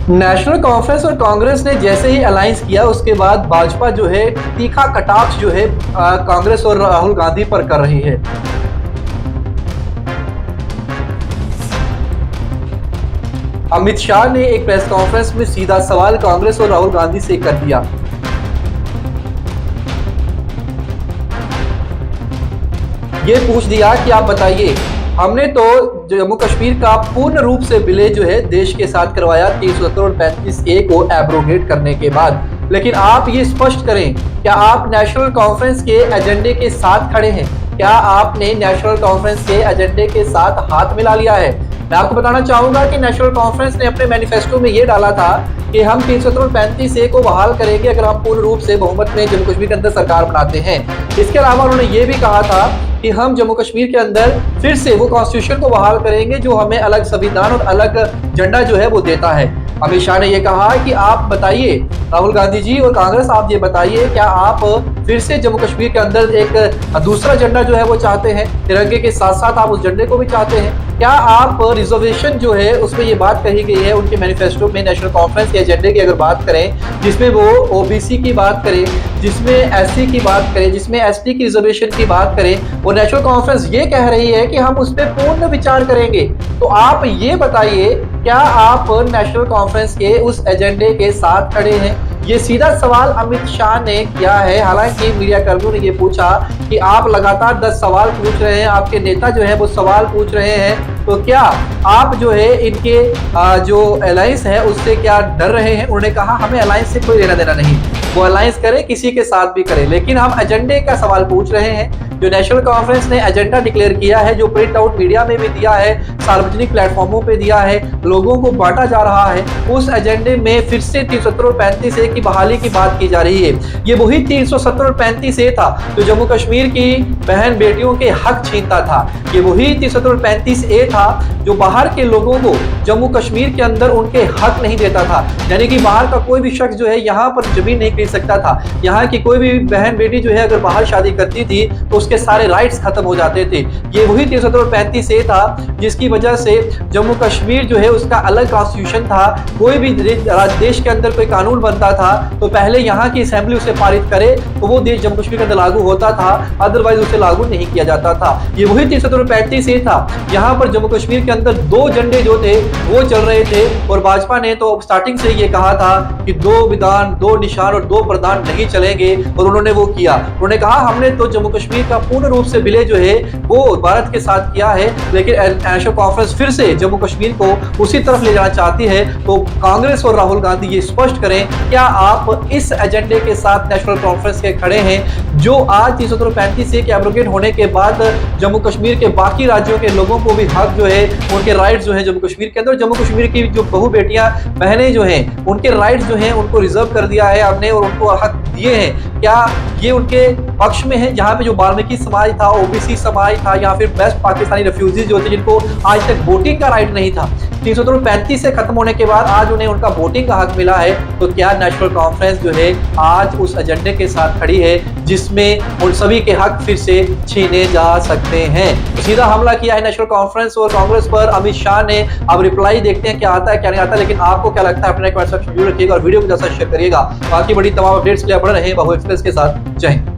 National conference और कांग्रेस ने जैसे ही अलायंस किया उसके बाद भाजपा जो है तीखा कटाक्ष जो है कांग्रेस और राहुल गांधी पर कर रही है। अमित शाह ने एक प्रेस कॉन्फ्रेंस में सीधा सवाल कांग्रेस और राहुल गांधी से कर दिया। ये पूछ दिया कि आप बताइए, हमने तो जम्मू कश्मीर का पूर्ण रूप से विलय जो है देश के साथ करवाया 370 और 35A को एब्रोगेट करने के बाद, लेकिन आप ये स्पष्ट करें, क्या आप नेशनल कॉन्फ्रेंस के एजेंडे के साथ खड़े हैं? क्या आपने नेशनल कॉन्फ्रेंस के एजेंडे के साथ हाथ मिला लिया है? मैं आपको बताना चाहूंगा कि नेशनल कॉन्फ्रेंस ने अपने मैनिफेस्टो में ये डाला था कि हम 370 और 35A को बहाल करेंगे अगर हम पूर्ण रूप से बहुमत में जम्मू कश्मीर के अंदर सरकार बनाते हैं। इसके अलावा उन्होंने ये भी कहा था कि हम जम्मू कश्मीर के अंदर फिर से वो कॉन्स्टिट्यूशन को बहाल करेंगे जो हमें अलग संविधान और अलग झंडा जो है वो देता है। अमित शाह ने ये कहा कि आप बताइए, राहुल गांधी जी और कांग्रेस, आप ये बताइए, क्या आप फिर से जम्मू कश्मीर के अंदर एक दूसरा झंडा जो है वो चाहते हैं? तिरंगे के साथ साथ आप उस झंडे को भी चाहते हैं? क्या आप रिजर्वेशन जो है उसमें ये बात कही गई है उनके मैनिफेस्टो में, नेशनल कॉन्फ्रेंस के एजेंडे की अगर बात करें, जिसमें वो ओबीसी की बात करें, जिसमें एससी की बात करें, जिसमें एसटी की रिजर्वेशन की बात करें, और नेशनल कॉन्फ्रेंस ये कह रही है कि हम उस पर पूर्ण विचार करेंगे, तो आप ये बताइए, क्या आप नेशनल कॉन्फ्रेंस के उस एजेंडे के साथ खड़े हैं? ये सीधा सवाल अमित शाह ने किया है। हालांकि मीडिया कर्मियों ने ये पूछा कि आप लगातार 10 सवाल पूछ रहे हैं, आपके नेता जो है वो सवाल पूछ रहे हैं, तो क्या आप जो है इनके जो अलायंस है उससे क्या डर रहे हैं? उन्होंने कहा हमें अलायंस से कोई लेना देना नहीं, वो अलायंस करे किसी के साथ भी करे, लेकिन हम एजेंडे का सवाल पूछ रहे हैं। जो नेशनल कॉन्फ्रेंस ने एजेंडा डिक्लेयर किया है, जो प्रिंट आउट मीडिया में भी दिया है, सार्वजनिक प्लेटफॉर्मों पे दिया है, लोगों को बांटा जा रहा है, उस एजेंडे में फिर से 370 और 35A की बहाली की बात की जा रही है। ये वही 370 और 35A था जो जम्मू कश्मीर की बहन बेटियों के हक छीनता था। ये वही 370 और 35A था जो बाहर के लोगों को जम्मू कश्मीर के अंदर उनके हक नहीं देता था। यानी कि बाहर का कोई भी शख्स जो है यहाँ पर जमीन नहीं खरीद सकता था। यहाँ की कोई भी बहन बेटी जो है अगर बाहर शादी करती थी तो उसके सारे राइट्स खत्म हो जाते थे। ये वही 370 और 35A था जिसकी वजह से जम्मू कश्मीर जो है उसका अलग कॉन्स्टिट्यूशन था। कोई भी देश के अंदर कोई कानून बनता था तो पहले यहाँ की असेंबली उसे पारित करे तो वो देश जम्मू कश्मीर के अंदर लागू होता था, अदरवाइज उसे लागू नहीं किया जाता था। ये वही 370 और 35A था। यहाँ पर जम्मू कश्मीर के अंदर 2 झंडे जो थे वो चल रहे थे और भाजपा ने तो स्टार्टिंग से ये कहा था कि 2 विधान, 2 निशान और 2 प्रधान नहीं चलेंगे, और उन्होंने वो किया। उन्होंने कहा हमने तो जम्मू कश्मीर का पूर्ण रूप से विलय जो है वो भारत के साथ किया है, लेकिन नेशनल कॉन्फ्रेंस फिर से जम्मू कश्मीर को उसी तरफ ले जाना चाहती है। तो कांग्रेस और राहुल गांधी ये स्पष्ट करें, क्या आप इस एजेंडे के साथ नेशनल कॉन्फ्रेंस के खड़े हैं जो आज 370 और 35A के एब्रोगेट होने के बाद जम्मू कश्मीर के बाकी राज्यों के लोगों को भी हक जो है, उनके राइट्स जो है जम्मू कश्मीर के अंदर, जम्मू कश्मीर की जो बहु बेटियां बहनें जो हैं उनके राइट्स जो हैं उनको रिजर्व कर दिया है आपने और उनको हक दिए हैं, क्या ये उनके पक्ष में है? जहां पे जो वाल्मीकि समाज था, ओबीसी समाज था, या फिर बेस्ट पाकिस्तानी रेफ्यूजीज जो थे जिनको आज तक वोटिंग का राइट नहीं था, 370 और 35 से खत्म होने के बाद आज उन्हें उनका वोटिंग का हक मिला है, तो क्या नेशनल कॉन्फ्रेंस जो है आज उस एजेंडे के साथ खड़ी है जिसमें उन सभी के हक फिर से छीने जा सकते हैं? तो सीधा हमला किया है नेशनल कॉन्फ्रेंस और कांग्रेस पर अमित शाह ने। अब रिप्लाई देखते हैं क्या आता है क्या नहीं आता, लेकिन आपको क्या लगता है अपने कमेंट सेक्शन में जरूर रखिएगा और वीडियो को जैसा शेयर करिएगा। बाकी बड़ी तमाम अपडेट्स के लिए बने रहें बहु एक्सप्रेस के साथ। जय हिंद।